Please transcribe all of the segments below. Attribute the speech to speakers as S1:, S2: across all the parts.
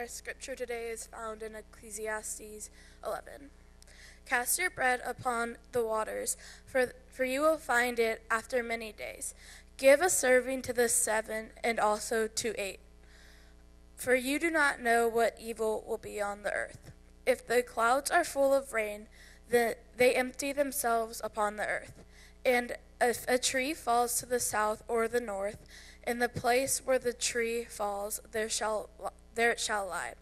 S1: Our scripture today is found in Ecclesiastes 11. Cast your bread upon the waters, for you will find it after many days. Give a serving to the 7 and also to 8. For you do not know what evil will be on the earth. If the clouds are full of rain, they empty themselves upon the earth. And if a tree falls to the south or the north, in the place where the tree falls, there it shall lie.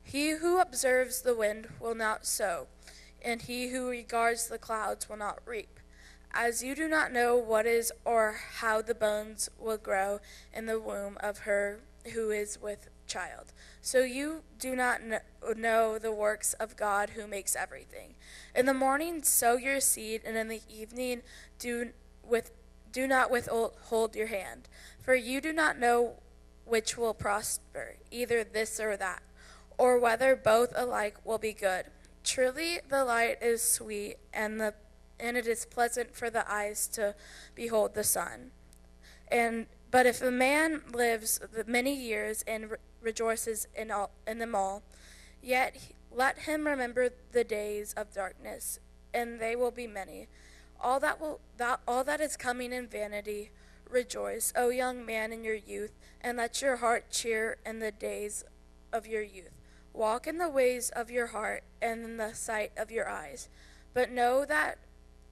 S1: He who observes the wind will not sow, and he who regards the clouds will not reap. As you do not know what is or how the bones will grow in the womb of her who is with child, so you do not know the works of God who makes everything. In the morning sow your seed, and in the evening do not withhold your hand, for you do not know which will prosper, either this or that, or whether both alike will be good. Truly the light is sweet, and it is pleasant for the eyes to behold the sun. But if a man lives many years and rejoices in them all, yet let him remember the days of darkness, and they will be many. All that is coming in vanity. Rejoice, O young man, in your youth, and let your heart cheer in the days of your youth. Walk in the ways of your heart and in the sight of your eyes. But know that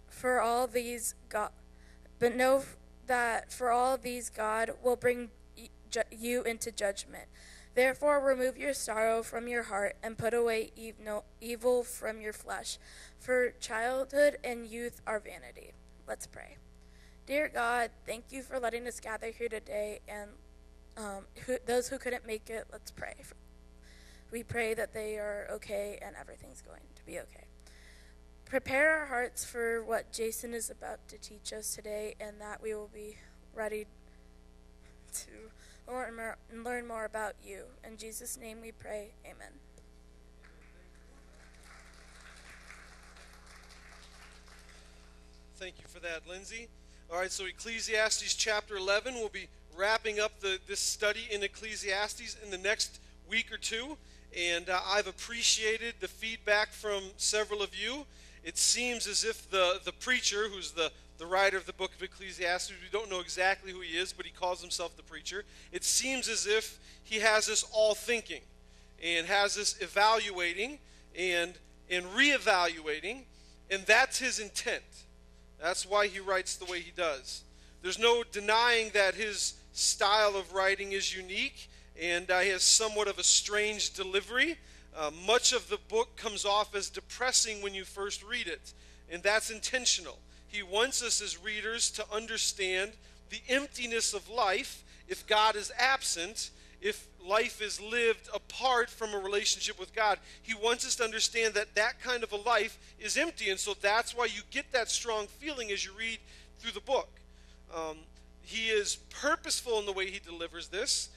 S1: for all these God will bring you into judgment. Therefore remove your sorrow from your heart and put away evil from your flesh. For childhood and youth are vanity. Let's pray. Dear God, thank you for letting us gather here today, and those who couldn't make it, let's pray. We pray that they are okay and everything's going to be okay. Prepare our hearts for what Jason is about to teach us today, and that we will be ready to learn more about you. In Jesus' name we pray, amen.
S2: Thank you for that, Lindsay. All right, so Ecclesiastes chapter 11, we'll be wrapping up this study in Ecclesiastes in the next week or two, and I've appreciated the feedback from several of you. It seems as if the preacher, who's the writer of the book of Ecclesiastes, we don't know exactly who he is, but he calls himself the preacher. It seems as if he has us all thinking and has us evaluating and reevaluating, and that's his intent. That's why he writes the way he does. There's no denying that his style of writing is unique, and he has somewhat of a strange delivery. Much of the book comes off as depressing when you first read it, and that's intentional. He wants us as readers to understand the emptiness of life if God is absent, if life is lived apart from a relationship with God. He wants us to understand that that kind of a life is empty, and so that's why you get that strong feeling as you read through the book. He is purposeful in the way he delivers this.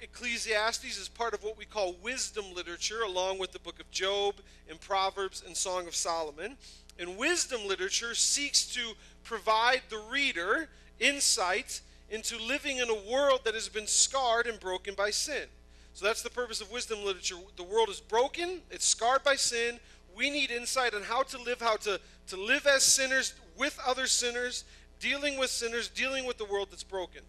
S2: Ecclesiastes is part of what we call wisdom literature, along with the book of Job and Proverbs and Song of Solomon. And wisdom literature seeks to provide the reader insight into living in a world that has been scarred and broken by sin. So that's the purpose of wisdom literature. The world is broken, it's scarred by sin. We need insight on how to live as sinners with other sinners, dealing with sinners, dealing with the world that's broken.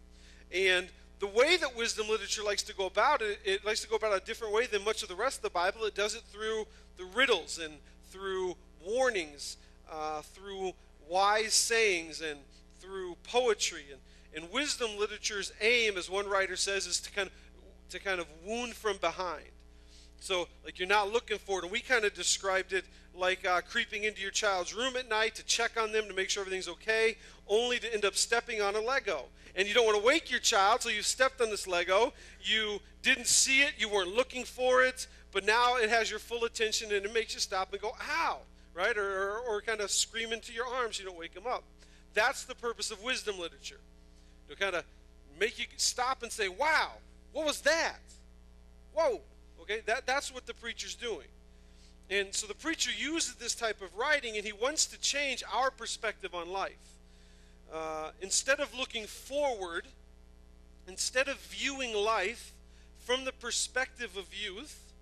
S2: And the way that wisdom literature likes to go about it, it likes to go about it a different way than much of the rest of the Bible. It does it through the riddles and through warnings, through wise sayings, and through poetry. And wisdom literature's aim, as one writer says, is to kind of wound from behind. So, like, you're not looking for it. And we kind of described it like creeping into your child's room at night to check on them to make sure everything's okay, only to end up stepping on a Lego. And you don't want to wake your child, so you stepped on this Lego. You didn't see it. You weren't looking for it. But now it has your full attention, and it makes you stop and go, ow, right? Or kind of scream into your arms so you don't wake them up. That's the purpose of wisdom literature. To kind of make you stop and say, wow, what was that? Whoa. Okay, that's what the preacher's doing. And so the preacher uses this type of writing, and he wants to change our perspective on life. Instead of looking forward, instead of viewing life from the perspective of youth,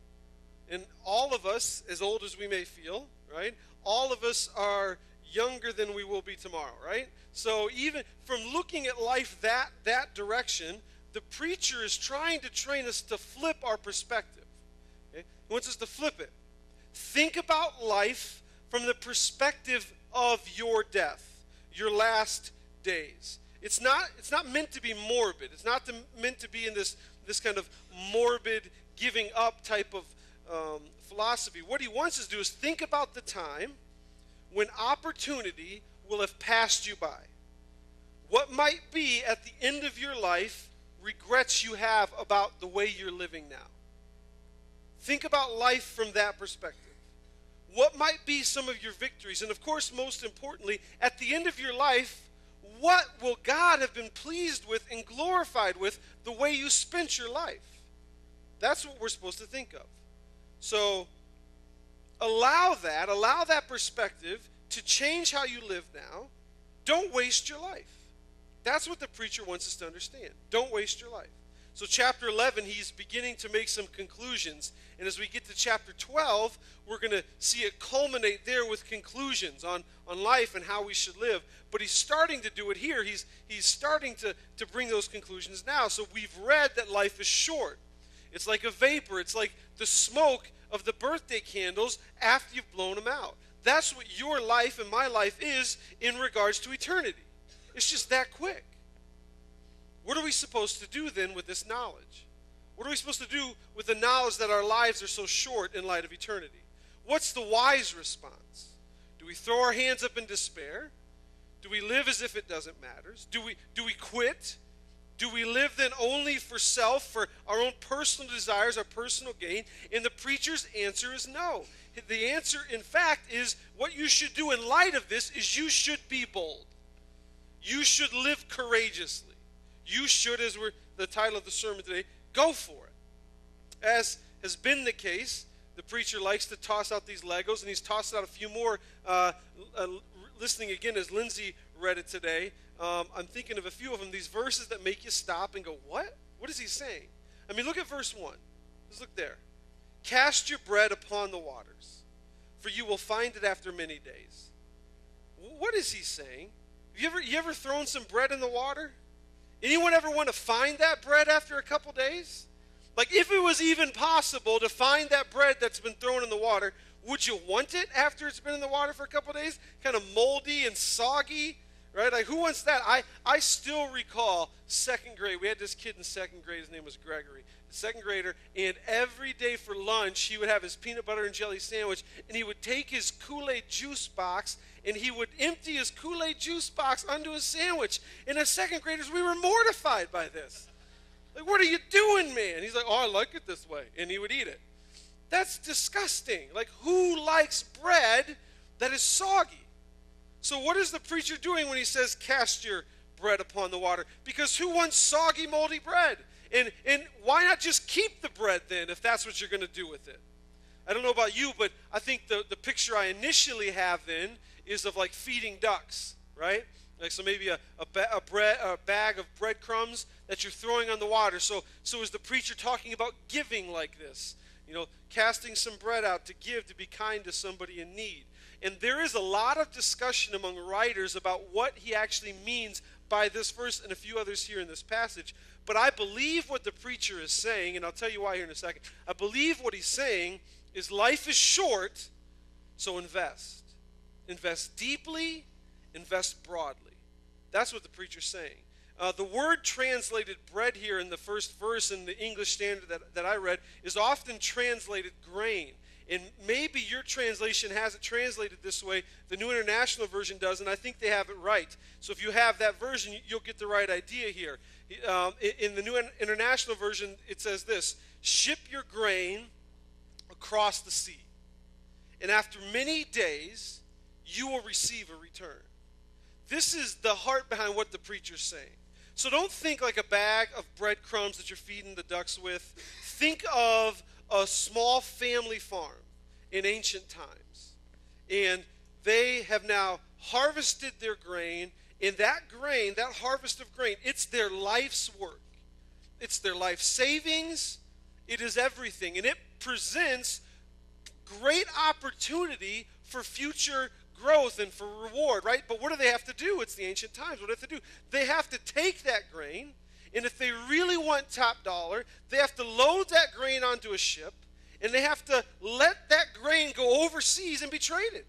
S2: and all of us, as old as we may feel, right? All of us are younger than we will be tomorrow, right? So even from looking at life that direction, the preacher is trying to train us to flip our perspective. Okay? He wants us to flip it. Think about life from the perspective of your death, your last days. It's not meant to be morbid. It's not meant to be in this kind of morbid giving up type of philosophy. What he wants us to do is think about the time when opportunity will have passed you by. What might be at the end of your life regrets you have about the way you're living now. Think about life from that perspective. What might be some of your victories? And of course, most importantly, at the end of your life, what will God have been pleased with and glorified with the way you spent your life? That's what we're supposed to think of. So allow that perspective to change how you live now. Don't waste your life. That's what the preacher wants us to understand. Don't waste your life. So chapter 11, he's beginning to make some conclusions. And as we get to chapter 12, we're going to see it culminate there with conclusions on life and how we should live. But he's starting to do it here. He's starting to bring those conclusions now. So we've read that life is short. It's like a vapor. It's like the smoke of the birthday candles after you've blown them out. That's what your life and my life is in regards to eternity. It's just that quick. What are we supposed to do then with this knowledge? What are we supposed to do with the knowledge that our lives are so short in light of eternity? What's the wise response? Do we throw our hands up in despair? Do we live as if it doesn't matter? Do we quit? Do we live then only for self, for our own personal desires, our personal gain? And the preacher's answer is no. The answer, in fact, is what you should do in light of this is you should be bold. You should live courageously. You should, as we're the title of the sermon today, go for it. As has been the case, the preacher likes to toss out these Legos, and he's tossed out a few more. Listening again as Lindsay read it today, I'm thinking of a few of them, these verses that make you stop and go, what? What is he saying? I mean, look at verse 1. Just look there. Cast your bread upon the waters, for you will find it after many days. What is he saying? You ever thrown some bread in the water? Anyone ever want to find that bread after a couple days? Like, if it was even possible to find that bread that's been thrown in the water, would you want it after it's been in the water for a couple days? Kind of moldy and soggy, right? Like, who wants that? I still recall second grade. We had this kid in second grade. His name was Gregory, second grader, and every day for lunch, he would have his peanut butter and jelly sandwich, and he would take his Kool-Aid juice box, and he would empty his Kool-Aid juice box onto his sandwich. And as second graders, we were mortified by this. Like, what are you doing, man? He's like, oh, I like it this way. And he would eat it. That's disgusting. Like, who likes bread that is soggy? So what is the preacher doing when he says, cast your bread upon the water? Because who wants soggy, moldy bread? And why not just keep the bread then, if that's what you're going to do with it? I don't know about you, but I think the picture I initially have then is of like feeding ducks, right? Like, so maybe a bag of breadcrumbs that you're throwing on the water. So is the preacher talking about giving like this? You know, casting some bread out to give, to be kind to somebody in need. And there is a lot of discussion among writers about what he actually means by this verse and a few others here in this passage. But I believe what the preacher is saying, and I'll tell you why here in a second. I believe what he's saying is life is short, so invest. Invest deeply, invest broadly. That's what the preacher's saying. The word translated bread here in the first verse in the English Standard that I read is often translated grain. And maybe your translation has it translated this way. The New International Version does, and I think they have it right. So if you have that version, you'll get the right idea here. In the New International Version, it says this: ship your grain across the sea, and after many days, you will receive a return. This is the heart behind what the preacher's saying. So don't think like a bag of breadcrumbs that you're feeding the ducks with. Think of a small family farm in ancient times. And they have now harvested their grain. And that grain, that harvest of grain, it's their life's work. It's their life savings It is everything, and it presents great opportunity for future growth and for reward, right? But what do they have to do? It's the ancient times. What do they have to do? They have to take that grain, and if they really want top dollar, they have to load that grain onto a ship, and they have to let that grain go overseas and be traded.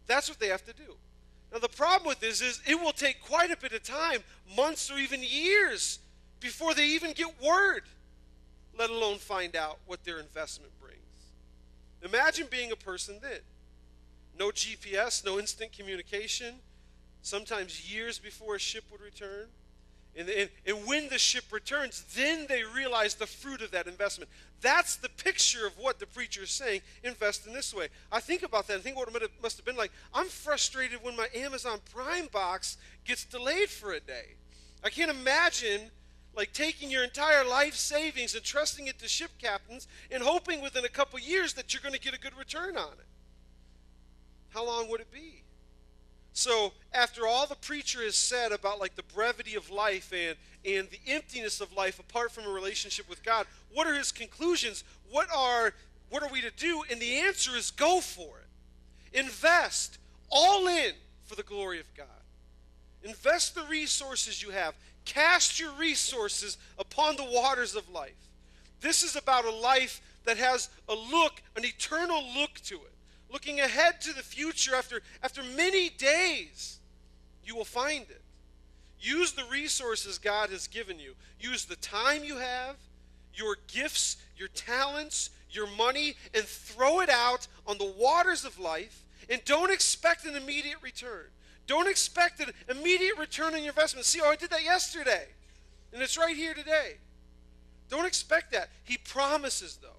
S2: That's what they have to do. Now, the problem with this is it will take quite a bit of time, months or even years, before they even get word, let alone find out what their investment brings. Imagine being a person then. No GPS, no instant communication, sometimes years before a ship would return. And when the ship returns, then they realize the fruit of that investment. That's the picture of what the preacher is saying, invest in this way. I think about that and think what it must have been like. I'm frustrated when my Amazon Prime box gets delayed for a day. I can't imagine like taking your entire life savings and trusting it to ship captains and hoping within a couple years that you're going to get a good return on it. How long would it be? So after all the preacher has said about like the brevity of life and the emptiness of life apart from a relationship with God, what are his conclusions? What are we to do? And the answer is go for it. Invest all in for the glory of God. Invest the resources you have. Cast your resources upon the waters of life. This is about a life that has an eternal look to it. Looking ahead to the future after many days, you will find it. Use the resources God has given you. Use the time you have, your gifts, your talents, your money, and throw it out on the waters of life, and don't expect an immediate return. Don't expect an immediate return on your investment. See, I did that yesterday, and it's right here today. Don't expect that. He promises, though.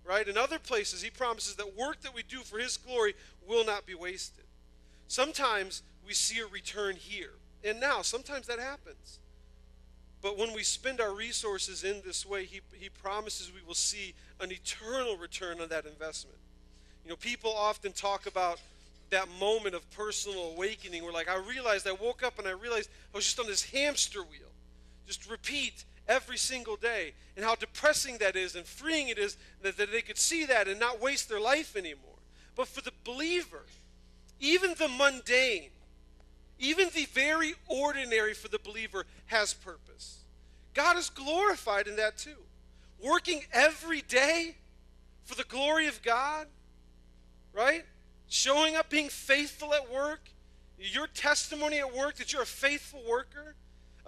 S2: Right? In other places, he promises that work that we do for his glory will not be wasted. Sometimes we see a return here and now. Sometimes that happens. But when we spend our resources in this way, he promises we will see an eternal return on that investment. You know, people often talk about that moment of personal awakening where, like, I woke up and I realized I was just on this hamster wheel. Just repeat every single day, and how depressing that is and freeing it is that they could see that and not waste their life anymore. But for the believer, even the mundane, even the very ordinary for the believer has purpose. God is glorified in that too. Working every day for the glory of God, right? Showing up, being faithful at work, your testimony at work that you're a faithful worker.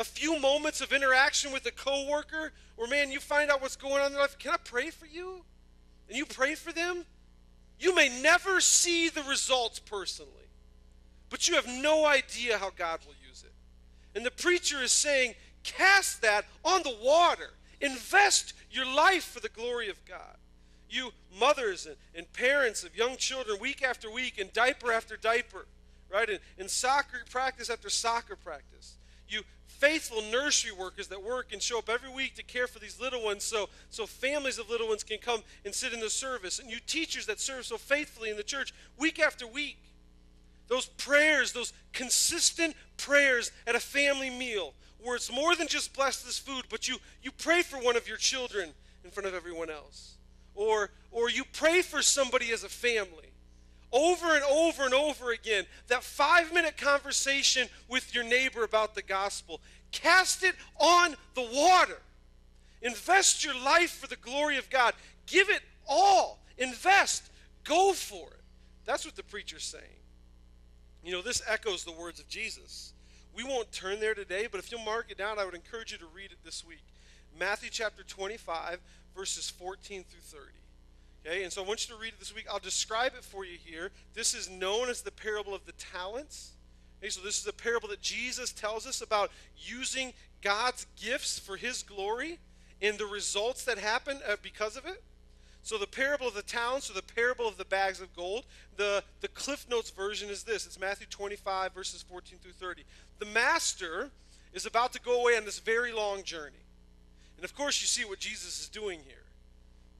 S2: A few moments of interaction with a coworker where, man, you find out what's going on in their life. Can I pray for you? And you pray for them? You may never see the results personally, but you have no idea how God will use it. And the preacher is saying, cast that on the water. Invest your life for the glory of God. You mothers and parents of young children, week after week, and diaper after diaper, right? And soccer practice after soccer practice. You faithful nursery workers that work and show up every week to care for these little ones so families of little ones can come and sit in the service. And you teachers that serve so faithfully in the church week after week. Those prayers, those consistent prayers at a family meal where it's more than just bless this food, but you pray for one of your children in front of everyone else. Or you pray for somebody as a family. Over and over and over again, that 5-minute conversation with your neighbor about the gospel. Cast it on the water. Invest your life for the glory of God. Give it all. Invest. Go for it. That's what the preacher's saying. You know, this echoes the words of Jesus. We won't turn there today, but if you'll mark it down, I would encourage you to read it this week. Matthew chapter 25, verses 14 through 30. Okay, and so I want you to read it this week. I'll describe it for you here. This is known as the parable of the talents. Okay, so this is a parable that Jesus tells us about using God's gifts for his glory and the results that happen because of it. So the parable of the talents, or the parable of the bags of gold, the Cliff Notes version is this. It's Matthew 25, verses 14 through 30. The master is about to go away on this very long journey. And of course you see what Jesus is doing here.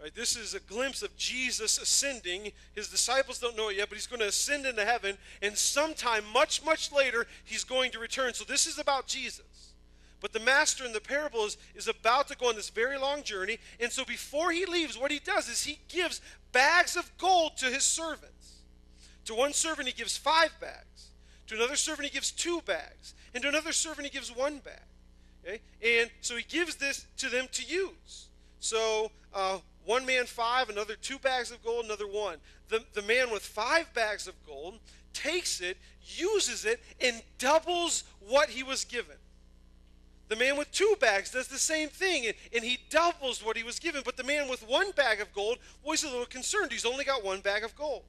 S2: Right, this is a glimpse of Jesus ascending. His disciples don't know it yet, but he's going to ascend into heaven, and sometime much, much later, he's going to return. So this is about Jesus. But the master in the parable is about to go on this very long journey. And so before he leaves, what he does is he gives bags of gold to his servants. To one servant, he gives 5 bags. To another servant, he gives 2 bags. And to another servant, he gives 1 bag. Okay? And so he gives this to them to use. So one man 5, another 2 bags of gold, another 1. The man with 5 bags of gold takes it, uses it, and doubles what he was given. The man with 2 bags does the same thing, and he doubles what he was given. But the man with 1 bag of gold was a little concerned. He's only got 1 bag of gold.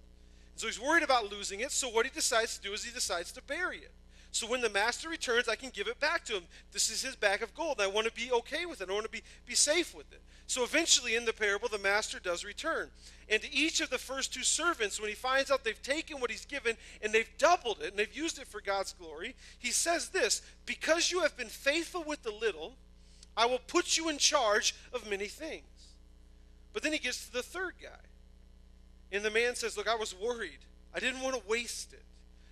S2: So he's worried about losing it, so what he decides to do is he decides to bury it. So when the master returns, I can give it back to him. This is his bag of gold, and I want to be okay with it. I want to be safe with it. So eventually in the parable, the master does return. And to each of the first 2 servants, when he finds out they've taken what he's given and they've doubled it and they've used it for God's glory, he says this, because you have been faithful with the little, I will put you in charge of many things. But then he gets to the 3rd guy. And the man says, look, I was worried. I didn't want to waste it.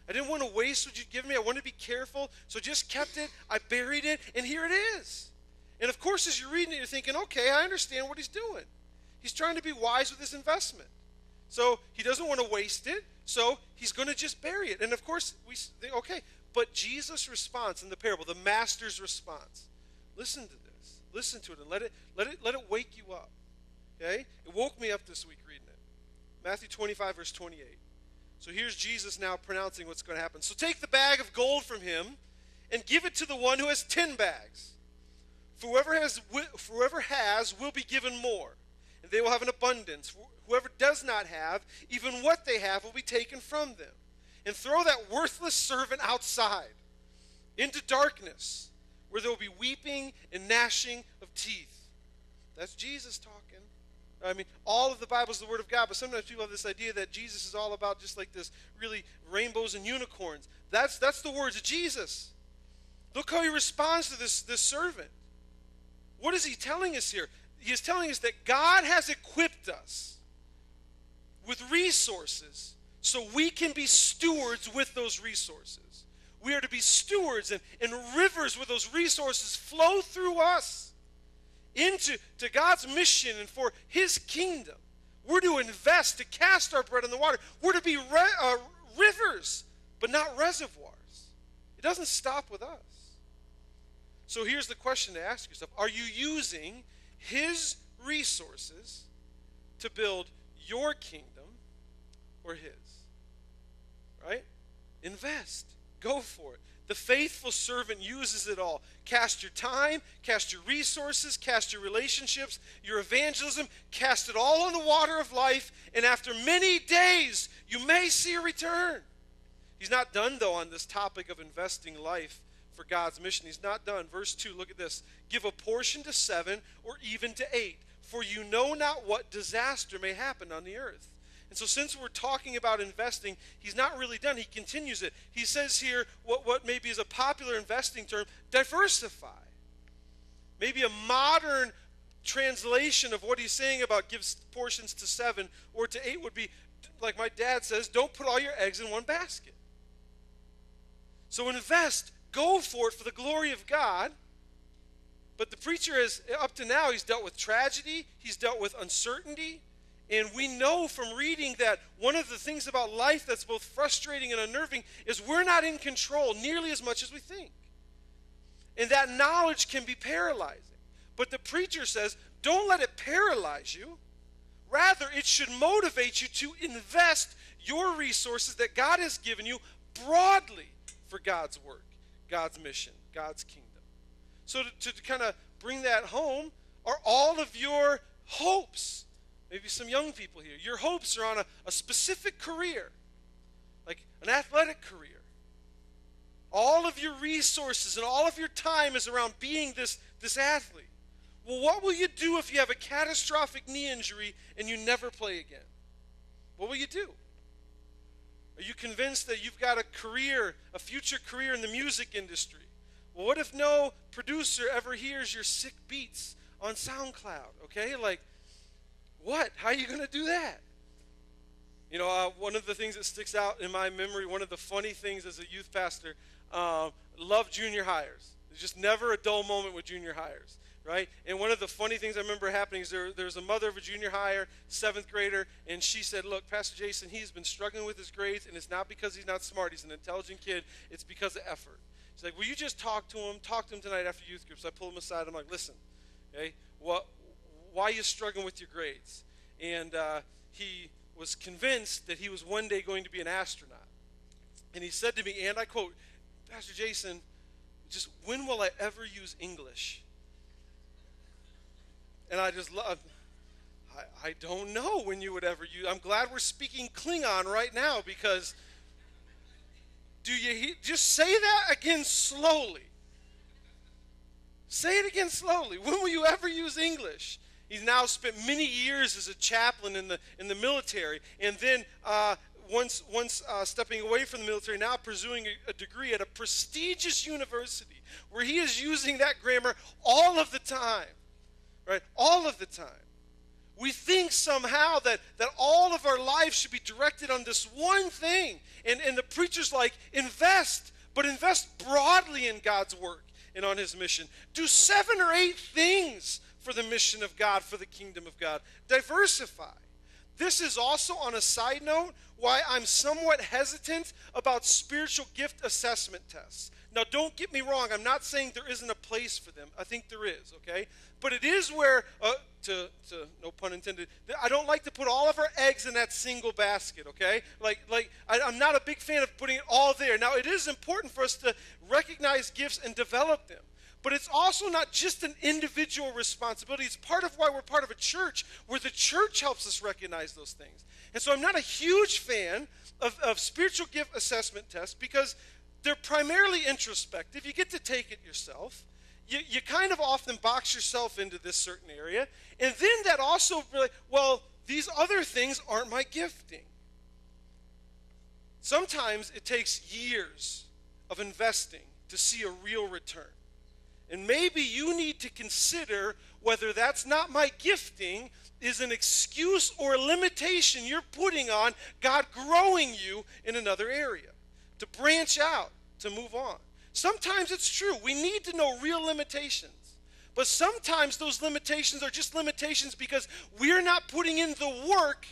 S2: I didn't want to waste what you'd given me. I wanted to be careful, so just kept it. I buried it, and here it is. And of course, as you're reading it, you're thinking, okay, I understand what he's doing. He's trying to be wise with his investment. So he doesn't want to waste it, so he's going to just bury it. And of course, we think, okay, but Jesus' response in the parable, the master's response, listen to this. Listen to it and let it wake you up. Okay? It woke me up this week reading it. Matthew 25, verse 28. So here's Jesus now pronouncing what's going to happen. So take the bag of gold from him and give it to the one who has 10 bags. For whoever has will be given more, and they will have an abundance. Whoever does not have, even what they have will be taken from them. And throw that worthless servant outside into darkness, where there will be weeping and gnashing of teeth. That's Jesus talking. I mean, all of the Bible is the Word of God, but sometimes people have this idea that Jesus is all about just like this really rainbows and unicorns. That's the words of Jesus. Look how he responds to this servant. What is he telling us here? He is telling us that God has equipped us with resources so we can be stewards with those resources. We are to be stewards, and rivers with those resources flow through us into God's mission and for his kingdom. We're to invest, to cast our bread in the water. We're to be rivers, but not reservoirs. It doesn't stop with us. So here's the question to ask yourself. Are you using his resources to build your kingdom or his? Right? Invest. Go for it. The faithful servant uses it all. Cast your time, cast your resources, cast your relationships, your evangelism, cast it all on the water of life, and after many days, you may see a return. He's not done, though, on this topic of investing life for God's mission. He's not done. Verse 2, look at this. Give a portion to 7 or even to 8, for you know not what disaster may happen on the earth. And so since we're talking about investing, he's not really done. He continues it. He says here what maybe is a popular investing term, diversify. Maybe a modern translation of what he's saying about give portions to 7 or to 8 would be, like my dad says, don't put all your eggs in one basket. So invest, go for it for the glory of God. But the preacher has, up to now, he's dealt with tragedy, he's dealt with uncertainty. And we know from reading that one of the things about life that's both frustrating and unnerving is we're not in control nearly as much as we think. And that knowledge can be paralyzing. But the preacher says, don't let it paralyze you. Rather, it should motivate you to invest your resources that God has given you broadly for God's work, God's mission, God's kingdom. So to kind of bring that home, are all of your hopes, maybe some young people here, your hopes are on a specific career, like an athletic career. All of your resources and all of your time is around being this athlete. Well, what will you do if you have a catastrophic knee injury and you never play again? What will you do? Are you convinced that you've got a career, a future career in the music industry? Well, what if no producer ever hears your sick beats on SoundCloud? Okay, like, what? How are you going to do that? You know, one of the things that sticks out in my memory, one of the funny things as a youth pastor, love junior hires. There's just never a dull moment with junior hires, right? And one of the funny things I remember happening is there's a mother of a junior hire, 7th grader, and she said, look, Pastor Jason, he's been struggling with his grades, and it's not because he's not smart. He's an intelligent kid. It's because of effort. She's like, will you just talk to him? Talk to him tonight after youth group. So I pull him aside. I'm like, listen, okay, why are you struggling with your grades? And he was convinced that he was one day going to be an astronaut. And he said to me, and I quote, Pastor Jason, just when will I ever use English? And I just love, I don't know when you would ever use, I'm glad we're speaking Klingon right now, because just say that again slowly. Say it again slowly. When will you ever use English? He's now spent many years as a chaplain in the military, and then once stepping away from the military, now pursuing a degree at a prestigious university where he is using that grammar all of the time, right? All of the time. We think somehow that all of our life should be directed on this one thing, and the preacher's like, invest, but invest broadly in God's work and on his mission. Do 7 or 8 things for the mission of God, for the kingdom of God. Diversify. This is also, on a side note, why I'm somewhat hesitant about spiritual gift assessment tests. Now, don't get me wrong. I'm not saying there isn't a place for them. I think there is, okay? But it is where, no pun intended, I don't like to put all of our eggs in that single basket, okay? I'm not a big fan of putting it all there. Now, it is important for us to recognize gifts and develop them. But it's also not just an individual responsibility. It's part of why we're part of a church, where the church helps us recognize those things. And so I'm not a huge fan of spiritual gift assessment tests, because they're primarily introspective. You get to take it yourself. You kind of often box yourself into this certain area. And then that also, well, these other things aren't my gifting. Sometimes it takes years of investing to see a real return. And maybe you need to consider whether that's not my gifting is an excuse or a limitation you're putting on God growing you in another area, to branch out, to move on. Sometimes it's true. We need to know real limitations. But sometimes those limitations are just limitations because we're not putting in the work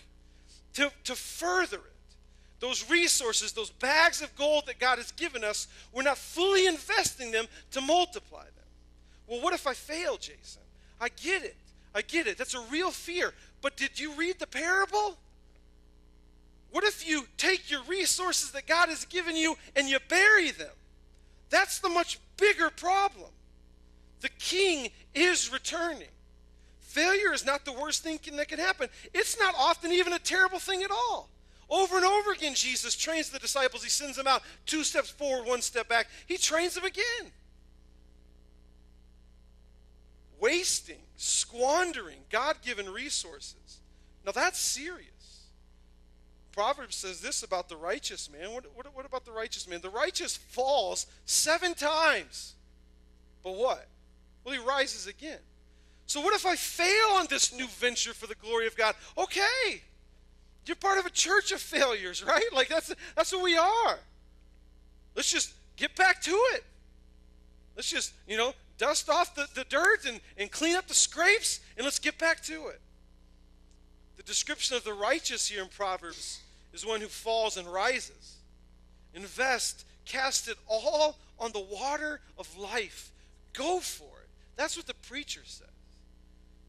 S2: to further it. Those resources, those bags of gold that God has given us, we're not fully investing them to multiply them. Well, what if I fail, Jason? I get it. I get it. That's a real fear. But did you read the parable? What if you take your resources that God has given you and you bury them? That's the much bigger problem. The king is returning. Failure is not the worst thing that can happen. It's not often even a terrible thing at all. Over and over again, Jesus trains the disciples. He sends them out 2 steps forward, 1 step back. He trains them again. Wasting, squandering God-given resources. Now that's serious. Proverbs says this about the righteous man. What about the righteous man? The righteous falls 7 times. But what? Well, he rises again. So what if I fail on this new venture for the glory of God? Okay. You're part of a church of failures, right? Like that's what we are. Let's just get back to it. Let's just, dust off the dirt and clean up the scrapes, and let's get back to it. The description of the righteous here in Proverbs is one who falls and rises. Invest, cast it all on the water of life. Go for it. That's what the preacher says.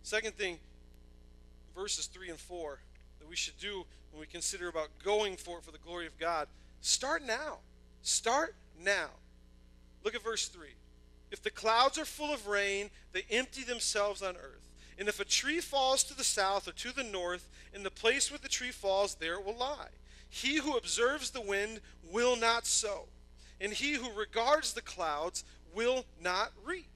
S2: Second thing, verses 3 and 4, that we should do when we consider about going for it for the glory of God. Start now. Start now. Look at verse 3. If the clouds are full of rain, they empty themselves on earth. And if a tree falls to the south or to the north, in the place where the tree falls, there it will lie. He who observes the wind will not sow, and he who regards the clouds will not reap.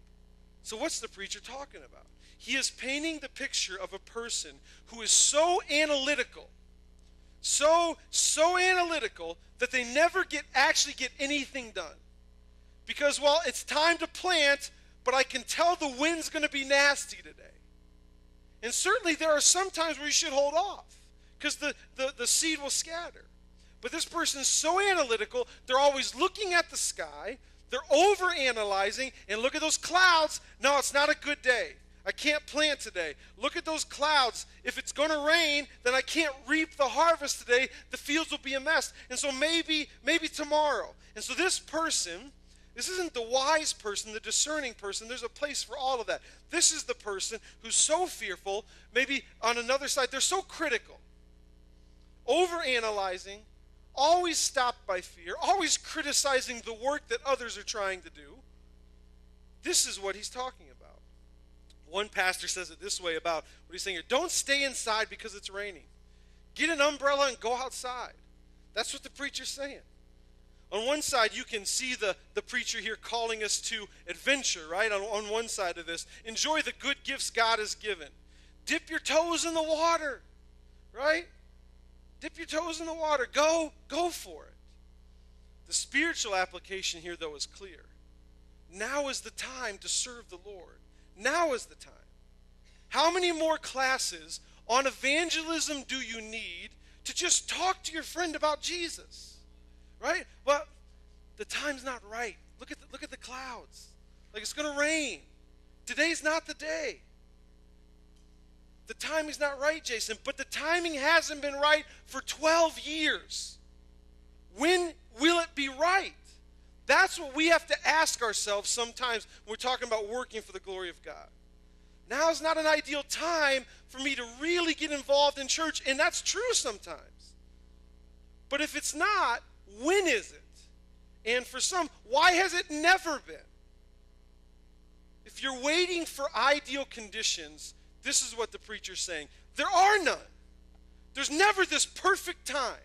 S2: So what's the preacher talking about? He is painting the picture of a person who is so analytical, so analytical that they never actually get anything done. Because, well, it's time to plant, but I can tell the wind's going to be nasty today. And certainly there are some times where you should hold off, because the seed will scatter. But this person is so analytical, they're always looking at the sky, They're overanalyzing, and look at those clouds. No, it's not a good day. I can't plant today. Look at those clouds. If it's going to rain, then I can't reap the harvest today. The fields will be a mess. And so maybe tomorrow. And so this person, this isn't the wise person, the discerning person. There's a place for all of that. This is the person who's so fearful. Maybe on another side, they're so critical, overanalyzing, always stopped by fear, always criticizing the work that others are trying to do. This is what he's talking about. One pastor says it this way about what he's saying here. Don't stay inside because it's raining. Get an umbrella and go outside. That's what the preacher's saying. On one side, you can see the preacher here calling us to adventure, right? On one side of this. Enjoy the good gifts God has given. Dip your toes in the water, right? Dip your toes in the water. Go for it. The spiritual application here, though, is clear. Now is the time to serve the Lord. Now is the time. How many more classes on evangelism do you need to just talk to your friend about Jesus? Right? Well, the time's not right. Look at the clouds. Like it's going to rain. Today's not the day. The timing's not right, Jason, but the timing hasn't been right for 12 years. When will it be right? That's what we have to ask ourselves sometimes when we're talking about working for the glory of God. Now is not an ideal time for me to really get involved in church, and that's true sometimes. But if it's not, when is it? And for some, why has it never been? If you're waiting for ideal conditions, this is what the preacher's saying. There are none. There's never this perfect time.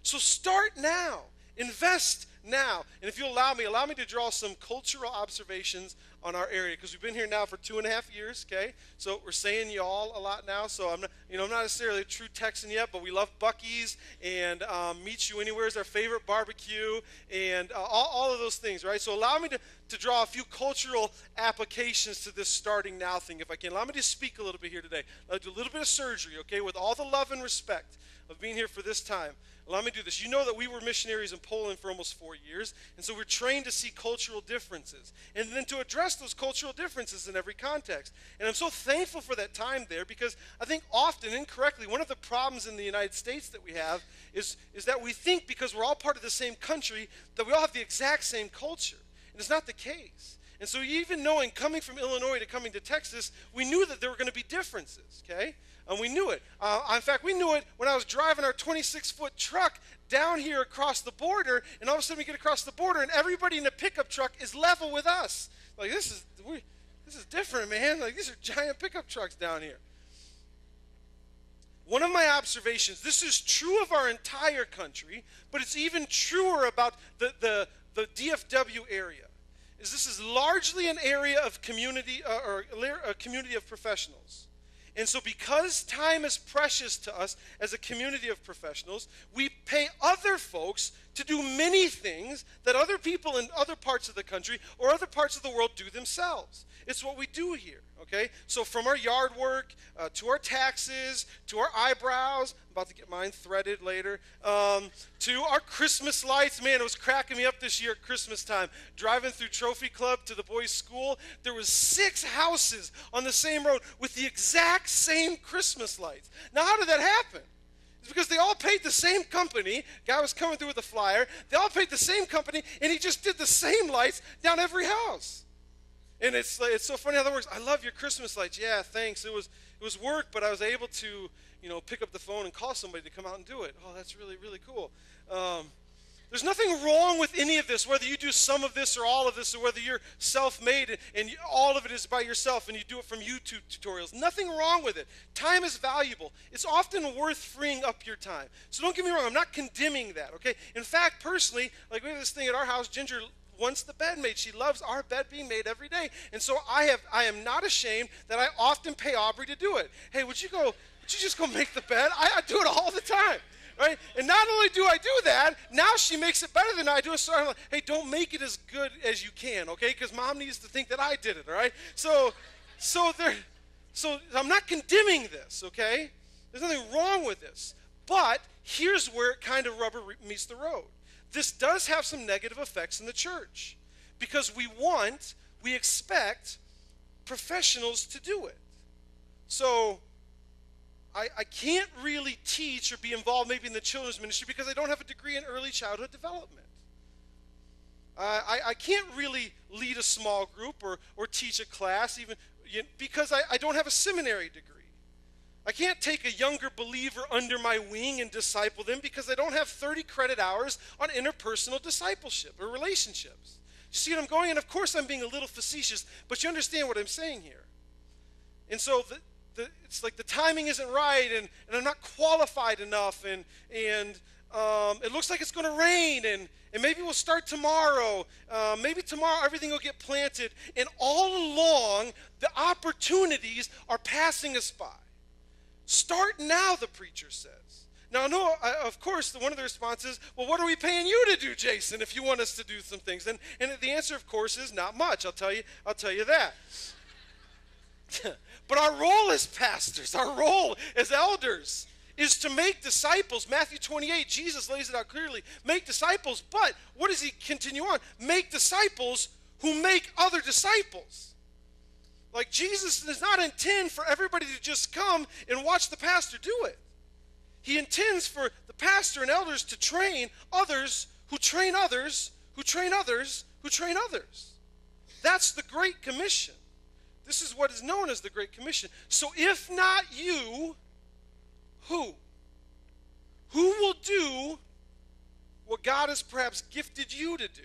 S2: So start now. Invest now. And if you allow me to draw some cultural observations on our area, because we've been here now for 2.5 years, okay? So we're saying y'all a lot now, so I'm not necessarily a true Texan yet, but we love Buc-ee's, and Meet You Anywhere is our favorite barbecue, and all of those things, right? So allow me to draw a few cultural applications to this starting now thing, if I can. Allow me to speak a little bit here today. I'll do a little bit of surgery, okay, with all the love and respect of being here for this time. Allow me to do this. You know that we were missionaries in Poland for almost 4 years, and so we're trained to see cultural differences and then to address those cultural differences in every context. And I'm so thankful for that time there, because I think often, incorrectly, one of the problems in the United States that we have is that we think because we're all part of the same country that we all have the exact same culture. And it's not the case. And so even knowing, coming from Illinois to coming to Texas, we knew that there were going to be differences, okay? And we knew it. In fact, we knew it when I was driving our 26-foot truck down here across the border, and all of a sudden we get across the border, and everybody in the pickup truck is level with us. Like, this is different, man. Like, these are giant pickup trucks down here. One of my observations, this is true of our entire country, but it's even truer about the DFW area, is this is largely an area of community, or a community of professionals. And so because time is precious to us as a community of professionals, we pay other folks to do many things that other people in other parts of the country or other parts of the world do themselves. It's what we do here, okay? So from our yard work to our taxes, to our eyebrows, I'm about to get mine threaded later, to our Christmas lights. Man, it was cracking me up this year at Christmas time. Driving through Trophy Club to the boys' school, there was 6 houses on the same road with the exact same Christmas lights. Now, how did that happen? It's because they all paid the same company. Guy was coming through with a flyer. They all paid the same company, and he just did the same lights down every house. And it's so funny how that works. I love your Christmas lights. Yeah, thanks. It was work, but I was able to, pick up the phone and call somebody to come out and do it. Oh, that's really, really cool. There's nothing wrong with any of this, whether you do some of this or all of this, or whether you're self-made and all of it is by yourself and you do it from YouTube tutorials. Nothing wrong with it. Time is valuable. It's often worth freeing up your time. So don't get me wrong. I'm not condemning that, okay? In fact, personally, like we have this thing at our house, Ginger wants the bed made. She loves our bed being made every day. And so I am not ashamed that I often pay Aubrey to do it. Hey, would you just go make the bed? I do it all the time. Right? And not only do I do that, now she makes it better than I do. So I'm like, hey, don't make it as good as you can, okay? Because Mom needs to think that I did it, all right? So I'm not condemning this, okay? There's nothing wrong with this. But here's where it kind of rubber meets the road. This does have some negative effects in the church. because we expect professionals to do it. So I can't really teach or be involved maybe in the children's ministry because I don't have a degree in early childhood development. I can't really lead a small group or teach a class even because I don't have a seminary degree. I can't take a younger believer under my wing and disciple them because I don't have 30 credit hours on interpersonal discipleship or relationships. You see what I'm going? And of course I'm being a little facetious, but you understand what I'm saying here. And so it's like the timing isn't right, and I'm not qualified enough, and it looks like it's going to rain, and maybe we'll start tomorrow. Maybe tomorrow everything will get planted. And all along, the opportunities are passing us by. Start now, the preacher says. Now, no, of course, one of the responses, well, what are we paying you to do, Jason, if you want us to do some things? And the answer, of course, is not much. I'll tell you that. But our role as pastors, our role as elders, is to make disciples. Matthew 28, Jesus lays it out clearly. Make disciples, but what does he continue on? Make disciples who make other disciples. Like, Jesus does not intend for everybody to just come and watch the pastor do it. He intends for the pastor and elders to train others who train others, who train others, who train others. That's the Great Commission. This is what is known as the Great Commission. So if not you, who? Who will do what God has perhaps gifted you to do?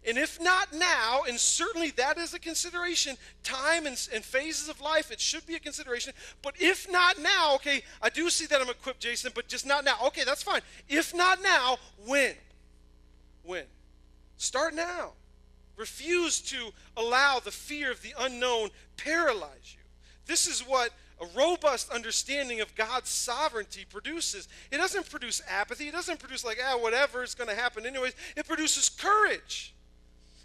S2: And if not now, and certainly that is a consideration, time and phases of life, it should be a consideration. But if not now, okay, I do see that I'm equipped, Jason, but just not now. Okay, that's fine. If not now, when? When? Start now. Refuse to allow the fear of the unknown paralyze you. This is what a robust understanding of God's sovereignty produces. It doesn't produce apathy. It doesn't produce like, whatever, it's going to happen anyways. It produces courage.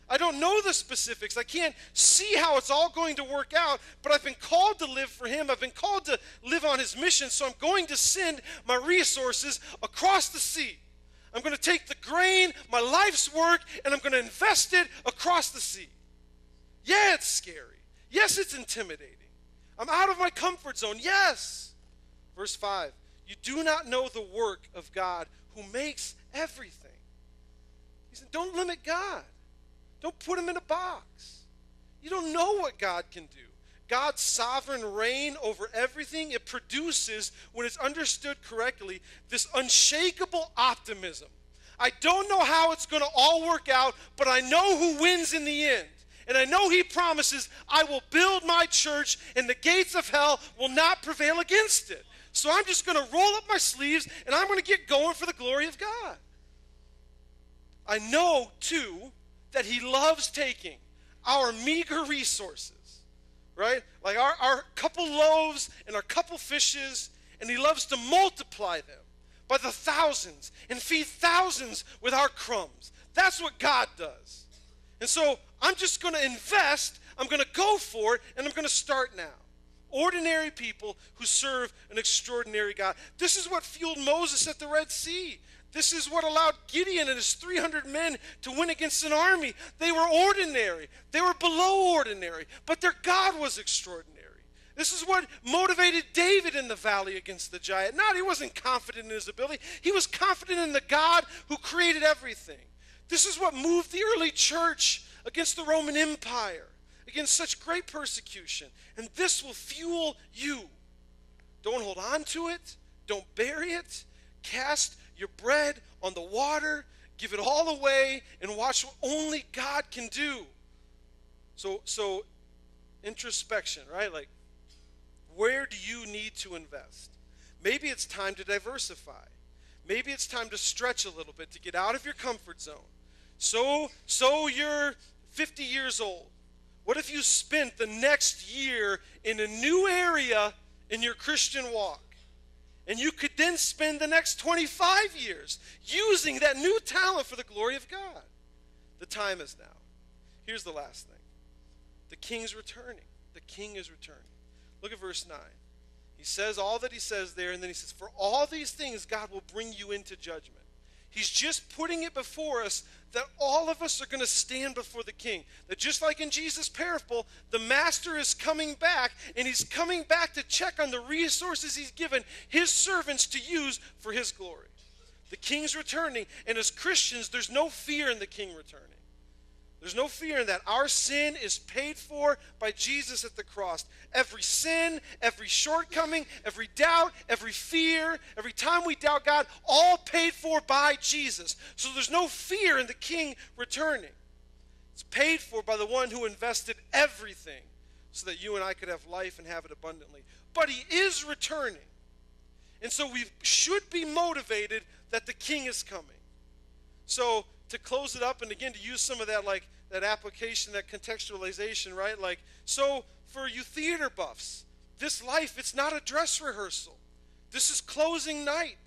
S2: I don't know the specifics. I can't see how it's all going to work out, but I've been called to live for him. I've been called to live on his mission, so I'm going to send my resources across the sea. I'm going to take the grain, my life's work, and I'm going to invest it across the sea. Yeah, it's scary. Yes, it's intimidating. I'm out of my comfort zone. Yes. Verse 5, you do not know the work of God who makes everything. He said, don't limit God. Don't put him in a box. You don't know what God can do. God's sovereign reign over everything, it produces, when it's understood correctly, this unshakable optimism. I don't know how it's going to all work out, but I know who wins in the end. And I know he promises, I will build my church, and the gates of hell will not prevail against it. So I'm just going to roll up my sleeves, and I'm going to get going for the glory of God. I know, too, that he loves taking our meager resources, right? Like our couple loaves and our couple fishes, and he loves to multiply them by the thousands and feed thousands with our crumbs. That's what God does. And so I'm just going to invest, I'm going to go for it, and I'm going to start now. Ordinary people who serve an extraordinary God. This is what fueled Moses at the Red Sea. This is what allowed Gideon and his 300 men to win against an army. They were ordinary. They were below ordinary, but their God was extraordinary. This is what motivated David in the valley against the giant. He wasn't confident in his ability. He was confident in the God who created everything. This is what moved the early church against the Roman Empire, against such great persecution. And this will fuel you. Don't hold on to it. Don't bury it. Cast your bread on the water, give it all away, and watch what only God can do. So introspection, right? Like, where do you need to invest? Maybe it's time to diversify. Maybe it's time to stretch a little bit, to get out of your comfort zone. So you're 50 years old. What if you spent the next year in a new area in your Christian walk? And you could then spend the next 25 years using that new talent for the glory of God. The time is now. Here's the last thing. The king's returning. The king is returning. Look at verse 9. He says all that he says there, and then he says, for all these things God will bring you into judgment. He's just putting it before us that all of us are going to stand before the king. That just like in Jesus' parable, the master is coming back, and he's coming back to check on the resources he's given his servants to use for his glory. The king's returning, and as Christians, there's no fear in the king returning. There's no fear in that. Our sin is paid for by Jesus at the cross. Every sin, every shortcoming, every doubt, every fear, every time we doubt God, all paid for by Jesus. So there's no fear in the king returning. It's paid for by the one who invested everything so that you and I could have life and have it abundantly. But he is returning. And so we should be motivated that the king is coming. So to close it up, and again to use some of that, like that application, that contextualization, right? Like, so for you theater buffs, this life, it's not a dress rehearsal. This is closing night.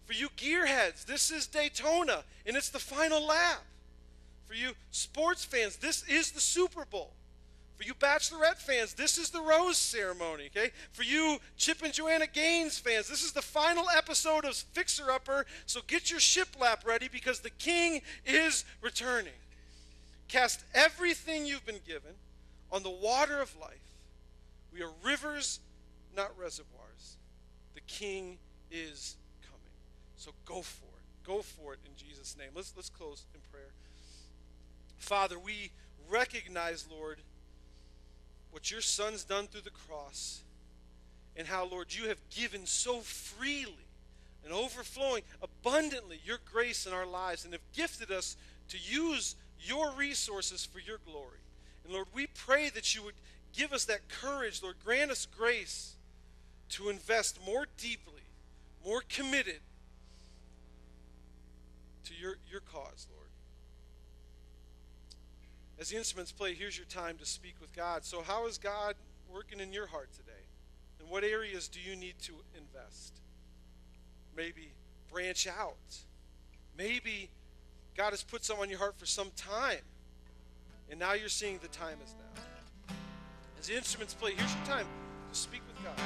S2: For you gearheads, this is Daytona, and it's the final lap. For you sports fans, this is the Super Bowl. For you Bachelorette fans, this is the rose ceremony, okay? For you Chip and Joanna Gaines fans, this is the final episode of Fixer Upper, so get your shiplap ready because the king is returning. Cast everything you've been given on the water of life. We are rivers, not reservoirs. The king is coming. So go for it. Go for it in Jesus' name. Let's close in prayer. Father, we recognize, Lord, what your son's done through the cross, and how, Lord, you have given so freely and overflowing abundantly your grace in our lives, and have gifted us to use your resources for your glory. And Lord, we pray that you would give us that courage, Lord, grant us grace to invest more deeply, more committed to your cause, Lord. As the instruments play, here's your time to speak with God. So how is God working in your heart today? In what areas do you need to invest? Maybe branch out. Maybe God has put something on your heart for some time, and now you're seeing the time is now. As the instruments play, here's your time to speak with God.